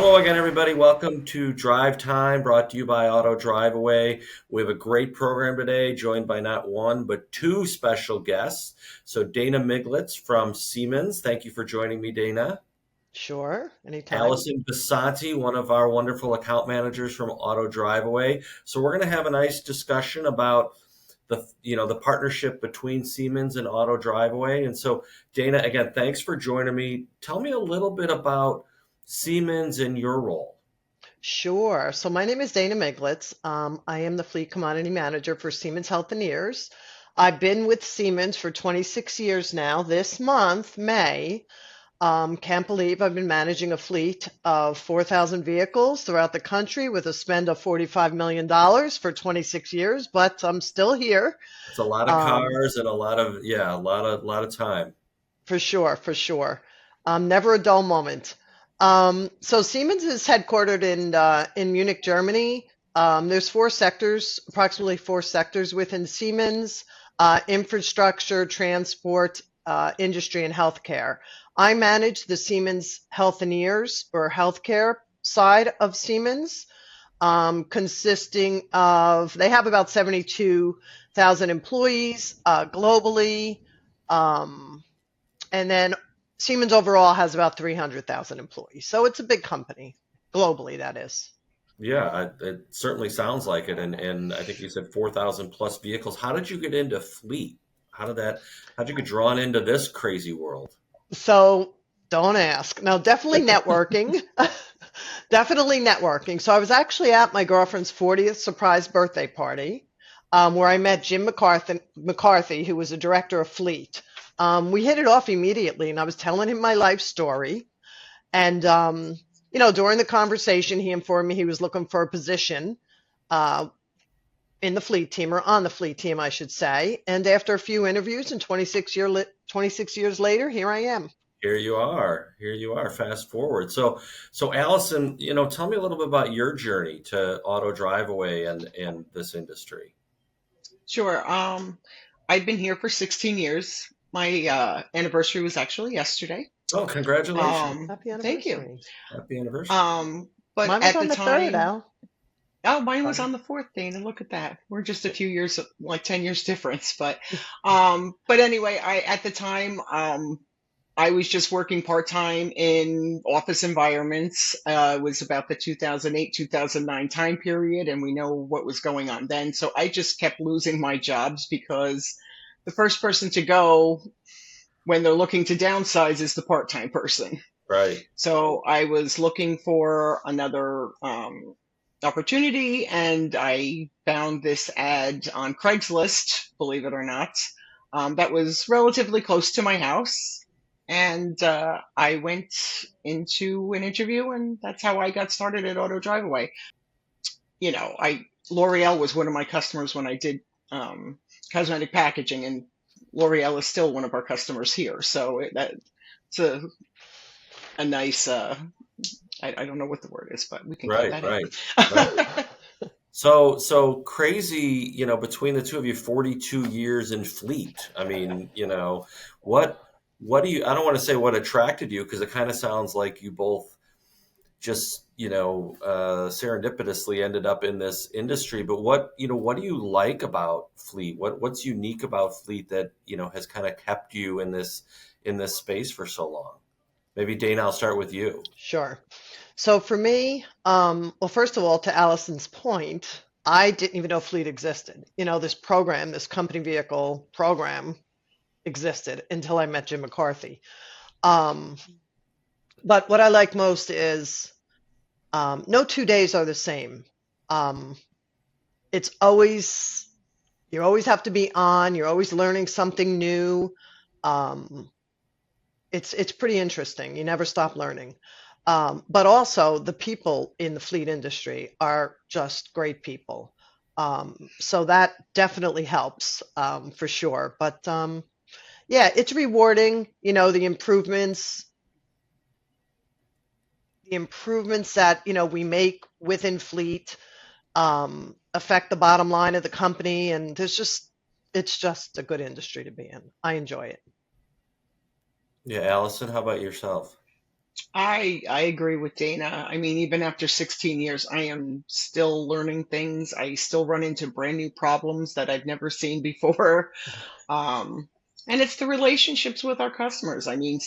Hello again, everybody. Welcome to Drive Time, brought to you by Driveaway. We have a great program today, joined by not one, but two special guests. So Dana Miglecz from Siemens. Thank you for joining me, Dana. Sure, anytime. Alison Bisanti, one of our wonderful account managers from Driveaway. So we're going to have a nice discussion about the partnership between Siemens and Driveaway. And so Dana, again, thanks for joining me. Tell me a little bit about Siemens and your role. Sure. So my name is Dana Miglecz. I am the fleet commodity manager for Siemens Healthineers. I've been with Siemens for 26 years now. This month, May, can't believe I've been managing a fleet of 4,000 vehicles throughout the country with a spend of $45 million for 26 years, but I'm still here. It's a lot of Um, cars and a lot of time. For sure, for sure. Never a dull moment. So Siemens is headquartered in Munich, Germany. There's four sectors, approximately four sectors within Siemens: infrastructure, transport, industry, and healthcare. I manage the Siemens Healthineers or healthcare side of Siemens, consisting of they have about 72,000 employees globally. Um, and then Siemens overall has about 300,000 employees. So it's a big company, globally, that is. Yeah, it certainly sounds like it. And I think you said 4,000 plus vehicles. How did you get into fleet? How'd you get drawn into this crazy world? So don't ask. Now, definitely networking. Definitely networking. So I was actually at my girlfriend's 40th surprise birthday party, where I met Jim McCarthy, who was a director of fleet. We hit it off immediately, and I was telling him my life story. And, during the conversation, he informed me he was looking for a position uh, in the fleet team, or on the fleet team, I should say. And after a few interviews and 26 years later, here I am. Here you are. Here you are. Fast forward. So Allison, tell me a little bit about your journey to Driveway and this industry. Sure. I've been here for 16 years. My anniversary was actually yesterday. Oh, congratulations. Happy Thank you. anniversary. Happy anniversary. But Mine was at the on the third, time, Al. oh, mine was Sorry. on the fourth, Dana. Look at that. We're just a few years, like 10 years difference. But anyway, at the time, I was just working part time in office environments. It was about the 2008, 2009 time period, and we know what was going on then. So I just kept losing my jobs because the first person to go when they're looking to downsize is the part time person. Right. So I was looking for another opportunity, and I found this ad on Craigslist, believe it or not, that was relatively close to my house. And I went into an interview, and that's how I got started at Auto Driveaway. I L'Oreal was one of my customers when I did cosmetic packaging, and L'Oreal is still one of our customers here. So it's a nice I don't know what the word is, but we can cut Right, that right, right. out. So crazy, between the two of you, 42 years in fleet. I mean, what what do you I don't want to say what attracted you because it kind of sounds like you both just, serendipitously ended up in this industry, but what do you like about fleet? What's unique about fleet that, has kind of kept you in this space for so long? Maybe Dana, I'll start with you. Sure. So for me, well, first of all, to Allison's point, I didn't even know fleet existed. This program, this company vehicle program existed until I met Jim McCarthy. Um, but what I like most is no 2 days are the same. Um, it's always, you always have to be on, you're always learning something new. Um, it's pretty interesting. You never stop learning. But also the people in the fleet industry are just great people. So that definitely helps for sure. But yeah, it's rewarding. The improvements that we make within fleet affect the bottom line of the company, and it's just a good industry to be in. I enjoy it. Yeah, Allison, how about yourself? I agree with Dana. I mean, even after 16 years, I am still learning things. I still run into brand new problems that I've never seen before. Um, and it's the relationships with our customers. I mean,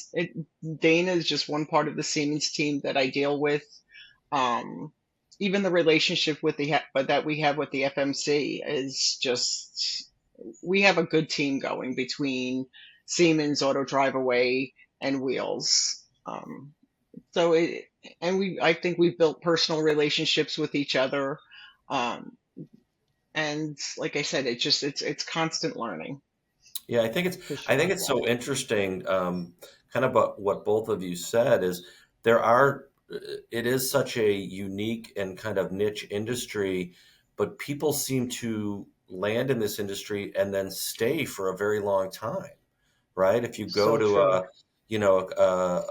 Dana is just one part of the Siemens team that I deal with. Um, Even the relationship with that we have with the FMC is just, we have a good team going between Siemens, Auto Driveaway, and Wheels. So it, and I think we've built personal relationships with each other. Um, and like I said, it's constant learning. Yeah, for I think sure. it's so interesting. Kind of what both of you said is there are. It is such a unique and kind of niche industry, but people seem to land in this industry and then stay for a very long time, right? If you go So to true.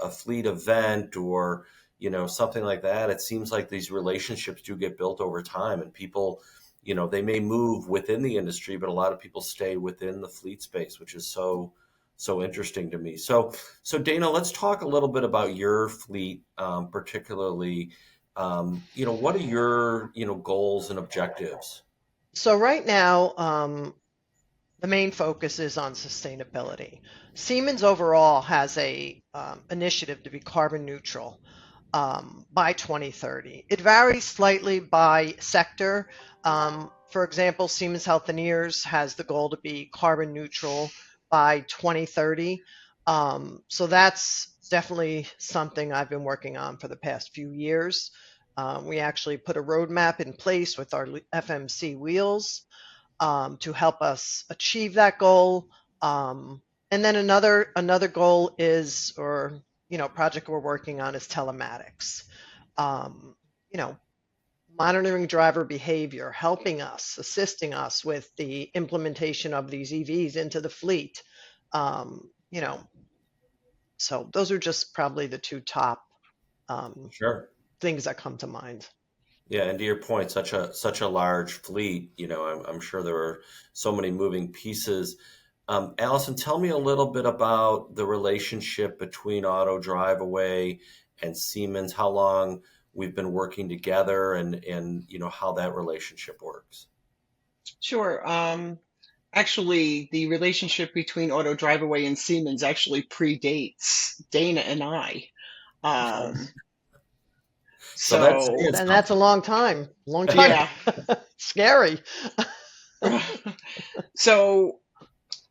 a fleet event or something like that, it seems like these relationships do get built over time, and people, they may move within the industry, but a lot of people stay within the fleet space, which is so interesting to me. So Dana, let's talk a little bit about your fleet, particularly. What are your goals and objectives? So right now, the main focus is on sustainability. Siemens overall has a initiative to be carbon neutral by 2030. It varies slightly by sector. For example, Siemens Healthineers has the goal to be carbon neutral by 2030. So that's definitely something I've been working on for the past few years. We actually put a roadmap in place with our FMC wheels to help us achieve that goal. And then another goal is, or project we're working on is telematics. Um, you know, Monitoring driver behavior, helping us, assisting us with the implementation of these EVs into the fleet. Um, you know, so those are just probably the two top um, Sure. things that come to mind. Yeah, and to your point, such a large fleet, I'm sure there are so many moving pieces. Allison, tell me a little bit about the relationship between Auto Driveaway and Siemens, how long we've been working together and how that relationship works. Sure. Actually, the relationship between Auto Driveaway and Siemens actually predates Dana and I. Okay. Um, So that's so saying And that's a something. long time. yeah. Scary. So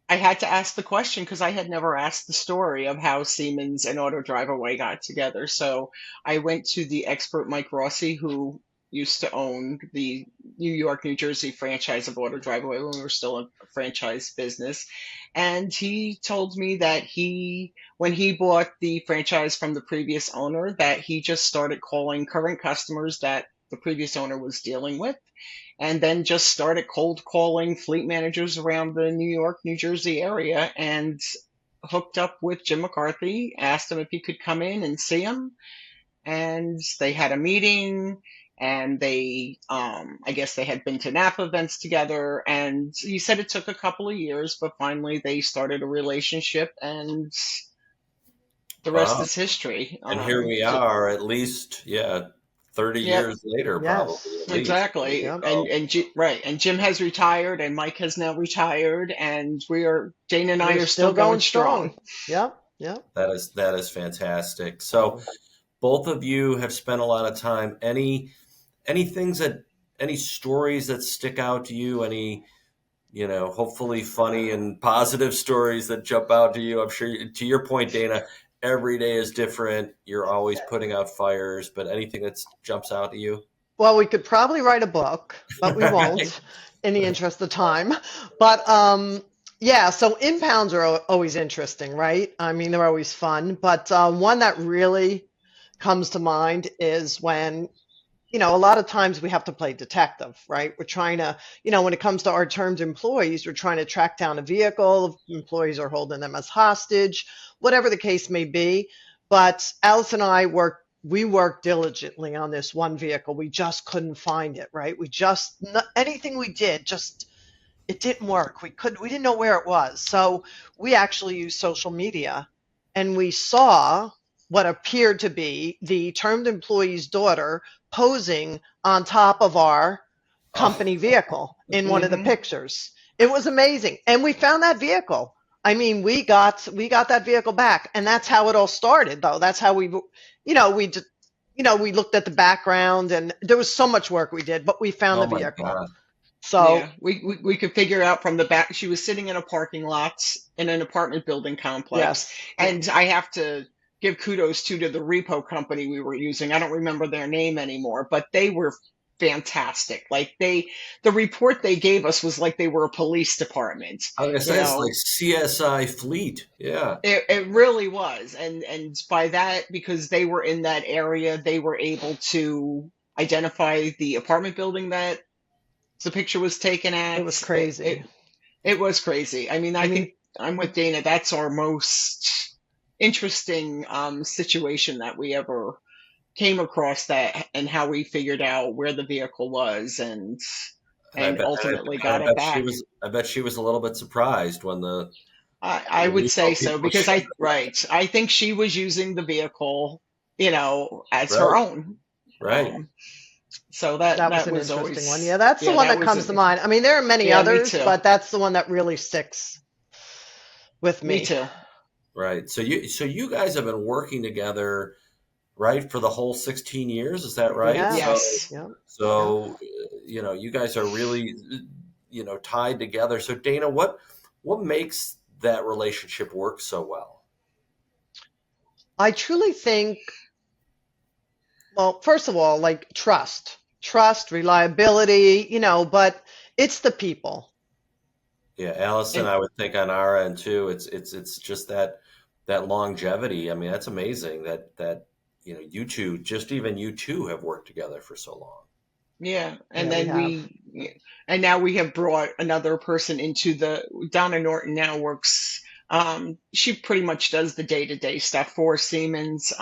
I had to ask the question because I had never asked the story of how Siemens and Auto Driveaway got together. So I went to the expert Mike Rossi, who used to own the New York, New Jersey franchise of Auto Driveaway when we were still a franchise business. And he told me that when he bought the franchise from the previous owner, that he just started calling current customers that the previous owner was dealing with, and then just started cold calling fleet managers around the New York, New Jersey area, and hooked up with Jim McCarthy, asked him if he could come in and see him. And they had a meeting, and I guess they had been to NAPA events together. And he said it took a couple of years, but finally they started a relationship, and the rest Wow. is history. And here we So are, at least, yeah, 30 yeah. years later, probably Yes. at least. Exactly. Yep. Right. And Jim has retired and Mike has now retired, and Dana and I We're are still still going going strong. strong. Yep. Yep. That is fantastic. So So both of you have spent a lot of time. Any things that any stories that stick out to you? Any hopefully funny and positive stories that jump out to you? I'm sure to your point, Dana, every day is different. You're always putting out fires, but anything that jumps out to you? well, we could probably write a book, but we Right. won't in the interest of time. But yeah, so impounds are always interesting, right? I mean, they're always fun. But one that really comes to mind is when a lot of times we have to play detective, right? We're trying to, when it comes to our termed employees, we're trying to track down a vehicle. Employees are holding them as hostage, whatever the case may be. But Alice and I we worked diligently on this one vehicle. We just couldn't find it, right? Anything we did, just, it didn't work. We didn't know where it was. So we actually used social media, and we saw what appeared to be the termed employee's daughter posing on top of our Oh, company vehicle in one of the Hmm. pictures. It was amazing. And we found that vehicle. I mean, we got that vehicle back, and that's how it all started, though. That's how we, we looked at the background, and there was so much work we did, but we found oh the my vehicle. God. So Yeah, we could figure out from the back. She was sitting in a parking lot in an apartment building complex, yes, and I have to give kudos to the repo company we were using. I don't remember their name anymore, but they were fantastic. Like the report they gave us was like they were a police department. I was gonna You say it's like know, CSI Fleet. Yeah. it really was, and by that, because they were in that area, they were able to identify the apartment building that the picture was taken it at. was It, crazy. it, it was crazy. I mean, I I think mean, I'm with Dana. That's our most interesting situation that we ever came across, that and how we figured out where the vehicle was And I and bet, ultimately and I got it bet she back. was, I bet she was a little bit surprised when I the would say repo so, people because showed up. I think she was using the vehicle, as her Right, own. right. Um, so that was that an was interesting one. always, Yeah, that's the yeah, one that that was comes to an, mind. I mean, there are many yeah, me others, too. but that's the one that really sticks with Me me. too. Right. So you guys have been working together, right, for the whole 16 years, is that We right? have. So Yes. Yeah. Yeah. so you guys are really tied together. So Dana, what makes that relationship work so well? I truly think, well, first of all, like trust, reliability, but it's the people. Yeah, Allison, And I would think on our end too, it's just that longevity. I mean, that's amazing that you two, just even you two have worked together for so long. yeah, and Yeah, we then have. and now we have brought another person into the Donna Norton now works. She pretty much does the day-to-day stuff for Siemens.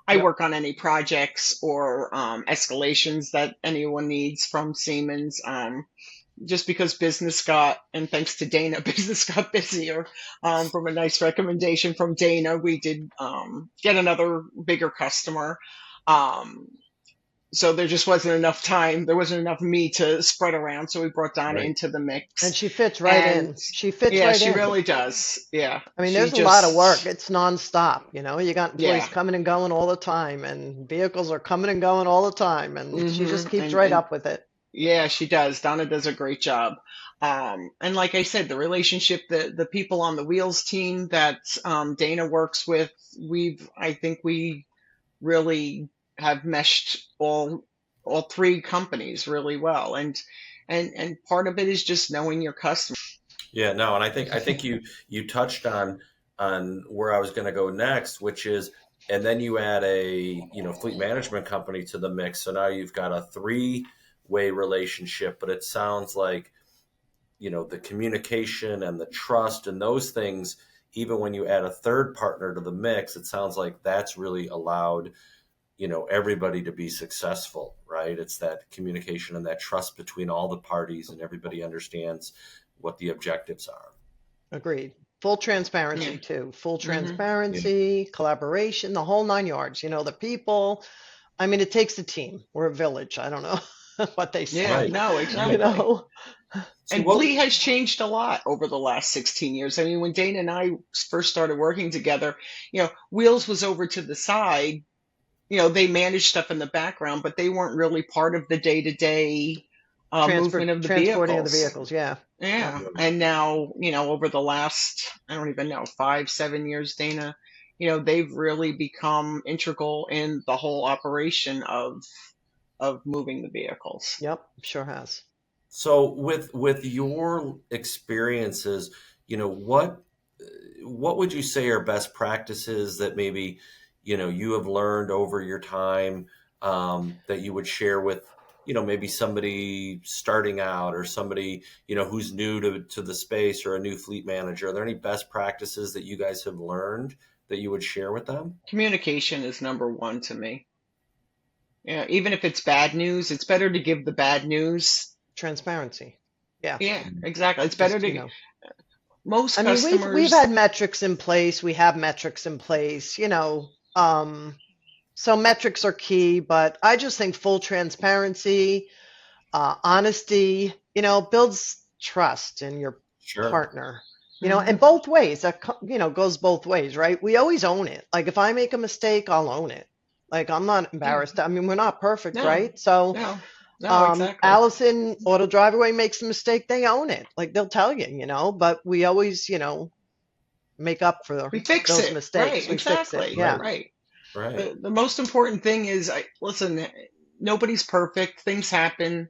I Yep. work on any projects or escalations that anyone needs from Siemens. Just because business got, and thanks to Dana, business got busier. From a nice recommendation from Dana, we did get another bigger customer. Um, so there just wasn't enough time. There wasn't enough me to spread around. So we brought Donna Right. into the And mix. she fits right And in. She fits yeah, right she in. really does. Yeah, I mean, she there's a lot of work. just, It's nonstop. You got employees yeah. coming and going all the time, and vehicles are coming and going all the time, and she just keeps right And up with it. yeah, she does. Donna does a great job. And like I said, the relationship, the people on the Wheels team that Dana works with, I think we really have meshed all three companies really well. And part of it is just knowing your customer. Yeah, no, and I think you touched on where I was going to go next, which is, and then you add a fleet management company to the mix, so now you've got a three-way relationship. But it sounds like the communication and the trust and those things, even when you add a third partner to the mix, it sounds like that's really allowed everybody to be successful, right? It's that communication and that trust between all the parties, and everybody understands what the objectives are. Agreed. Full Yeah. transparency too. Full Hmm. Yeah, transparency, collaboration, the whole nine yards. The people. I mean, it takes a team. We're a village. I don't know what they Yeah, say. right, no, You right. exactly. know. So And what? Fleet has changed a lot over the last 16 years. I mean, when Dana and I first started working together, Wheels was over to the side. They managed stuff in the background, but they weren't really part of the day-to-day movement of the Transporting of the vehicles. vehicles. Yeah. Yep. Yeah. And now, over the last, I don't even know, 5, 7 years, Dana, they've really become integral in the whole operation of moving the vehicles. Yep. Sure has. So with your experiences, what would you say are best practices that maybe you have learned over your time, that you would share with maybe somebody starting out, or somebody who's new to the space, or a new fleet manager? Are there any best practices that you guys have learned that you would share with them? Communication is number one to me. Yeah, even if it's bad news, it's better to give the bad news. Transparency. Yeah. Yeah, exactly. It's better Just, to, most I mean, we've customers, had metrics in place. We have metrics in place. So metrics are key, but I just think full transparency, honesty, builds trust in your Sure. partner, Hmm. and both ways. That, goes both ways, right? We always own it. Like if I make a mistake, I'll own it. Like I'm not Yeah. embarrassed. I mean, we're not perfect, No. right? So, No. No. Exactly. Allison, Auto Driveway makes a mistake, they own it. Like they'll tell you, but we always, make up for We fix those it. Right. mistakes. We fix it. Exactly. Yeah. Right. Right. Right. The most important thing is, listen, nobody's perfect. Things happen.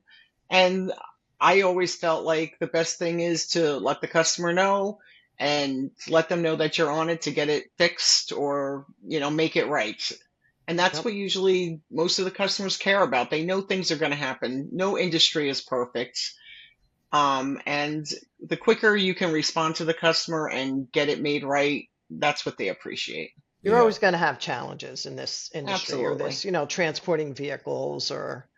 And I always felt like the best thing is to let the customer know and let them know that you're on it to get it fixed or, make it right. And that's Yep. what usually most of the customers care about. They know things are going to happen. No industry is perfect. And the quicker you can respond to the customer and get it made right, that's what they appreciate. You're Yeah. always going to have challenges in this industry or Absolutely. this, transporting vehicles or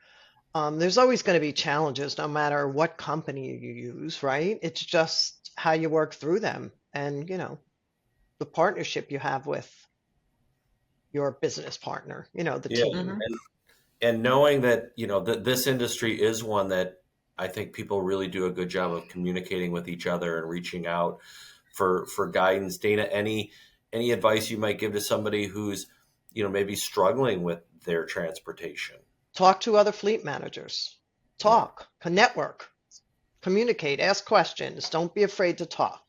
there's always going to be challenges no matter what company you use, right? It's just how you work through them and, the partnership you have with your business partner, the Yeah. Hmm. team. And knowing that, that this industry is one that I think people really do a good job of communicating with each other and reaching out for guidance. Dana, any advice you might give to somebody who's, maybe struggling with their transportation? Talk to other fleet managers. Yeah. Talk, network, communicate, ask questions. Don't be afraid to talk.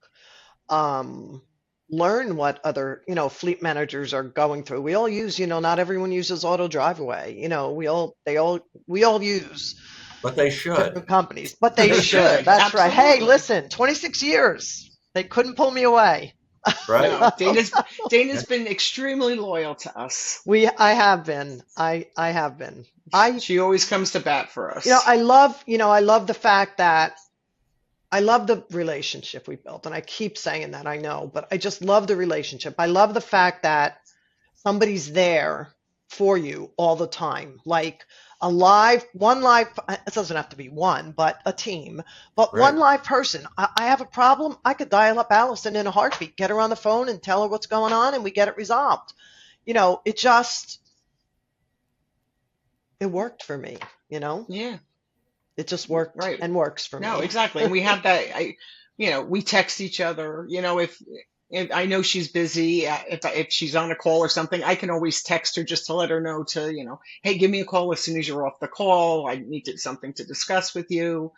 Um, Learn what other, fleet managers are going through. We all use, not everyone uses Auto Driveway. We all use But they should. different companies, but they They should. should. That's right. Hey, Absolutely. listen, 26 years. They couldn't pull me away. Right. No, Dana's been extremely loyal to us. I have been. I have been. I, She always comes to bat for us. I love the fact that I love the relationship we built. And I keep saying that, I know, but I just love the relationship. I love the fact that somebody's there for you all the time. Like one live, it doesn't have to be one, but a team, but one Right. live person. I have a problem. I could dial up Allison in a heartbeat, get her on the phone and tell her what's going on and we get it resolved. It worked for me, Yeah, it just worked right. and works for No, me. exactly. And we have that. We text each other. If I know she's busy, if she's on a call or something, I can always text her just to let her know to, hey, give me a call as soon as you're off the call. I need something to discuss with you.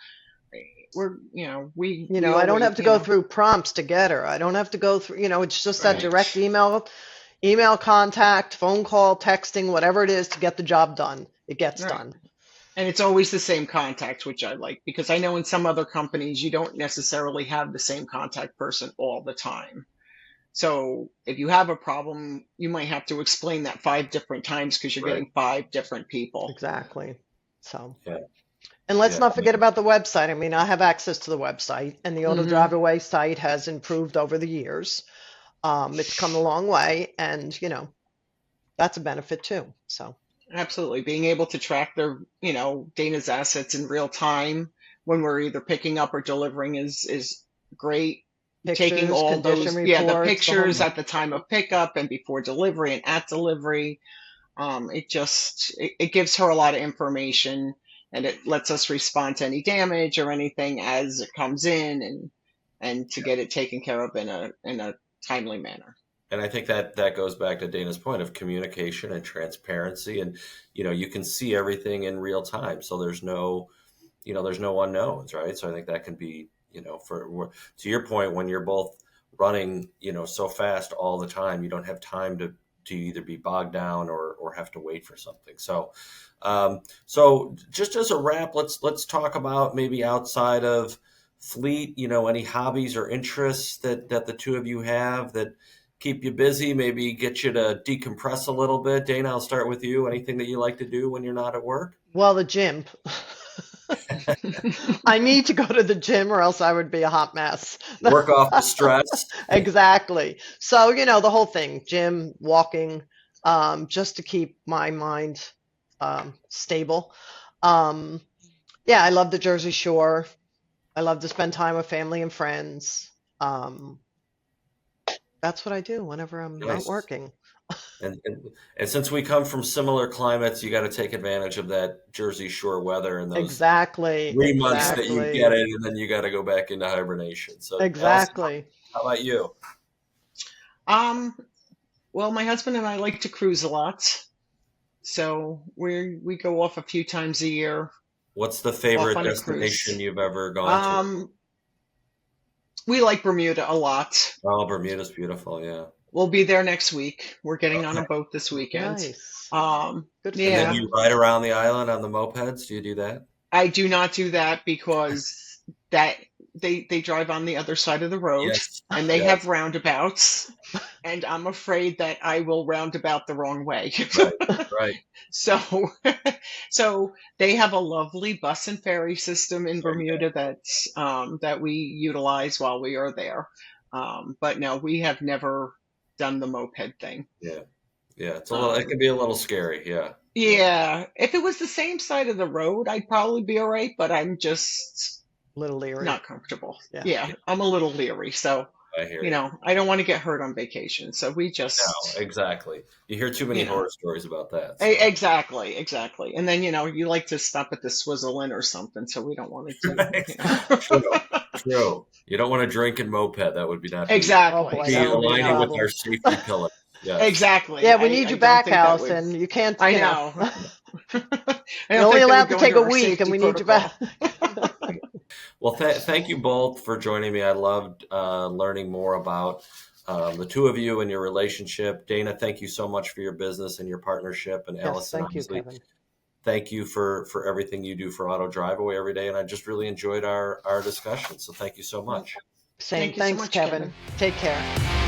We I don't always, have to go through prompts to get her. I don't have to go through, it's just that right, direct email contact, phone call, texting, whatever it is to get the job done. It gets right. done. And it's always the same contact, which I like because I know in some other companies you don't necessarily have the same contact person all the time. So if you have a problem, you might have to explain that 5 different times because you're Right. getting 5 different people. Exactly. So, Yeah. and let's Yeah. not forget about the website. I mean, I have access to the website, and the Auto Hmm. Drive site has improved over the years. It's come a long way, and that's a benefit too. So, Absolutely. Being able to track Dana's assets in real time when we're either picking up or delivering is great. Taking pictures, all condition those, the reports, the whole pictures nine. at the time of pickup and before delivery and at delivery. It gives her a lot of information and it lets us respond to any damage or anything as it comes in and to get it taken care of in a timely manner. And I think that goes back to Dana's point of communication and transparency, and you can see everything in real time, so there's no unknowns, right? So I think that can be, to your point, when you're both running, so fast all the time, you don't have time to either be bogged down or have to wait for something. So just as a wrap, let's talk about maybe outside of fleet, any hobbies or interests that the two of you have that keep you busy, maybe get you to decompress a little bit. Dana, I'll start with you. Anything that you like to do when you're not at work? Well, the gym. I need to go to the gym or else I would be a hot mess. Work off the stress. Exactly. So, the whole thing, gym, walking, just to keep my mind stable. Um, yeah, I love the Jersey Shore. I love to spend time with family and friends. That's what I do whenever I'm not Nice. working. And since we come from similar climates, you got to take advantage of that Jersey Shore weather and those Exactly. 3 months that you get Exactly. it, and then you got to go back into hibernation. So, Alison, Exactly. how about you? Um, well, my husband and I like to cruise a lot, so we go off a few times a year, What's the off favorite on a destination cruise. you've ever gone to? Um, we like Bermuda a lot. Oh, Bermuda's beautiful. Yeah. We'll be there next week. We're getting on a Okay. boat this weekend. Nice. Good for And then Yeah, you. you ride around the island on the mopeds? Do you do that? I do not do that because that they drive on the other side of the road Yes. and they Yes. have roundabouts, and I'm afraid that I will roundabout the wrong way. Right. Right. So, so they have a lovely bus and ferry system in Oh, yeah. Bermuda that we utilize while we are there. But no, we have never done the moped thing. Yeah. Yeah. It's a little. It Um, can be a little scary. Yeah. yeah, if it was the same side of the road, I'd probably be all right, but I'm just Little leery. not comfortable. Yeah. Yeah, I'm a little leery. So, I hear you. I don't want to get hurt on vacation. So we No, just, exactly. You hear too many you know, horror stories about that. So. exactly, exactly. And then, you like to stop at the Swizzle Inn or something. So we don't want to do, True. True. You don't want to drink and moped. That would be not be Oh Exactly. boy, be that would So, be a aligning with our problem. safety pillar. Yes. exactly. Yeah, we need I you don't back, think that would, Allison. You can't, I you know. know. I You're don't only think that allowed would to go take into a our week, and safety we need you back. protocol. Well, thank you both for joining me. I loved learning more about the two of you and your relationship. Dana, thank you so much for your business and your partnership. And Yes, Allison, thank you, obviously, Kevin. thank you for everything you do for Auto Driveaway every day. And I just really enjoyed our discussion. So thank you so much. Same. Thank you so Thanks, much, Kevin. Kevin. Take care.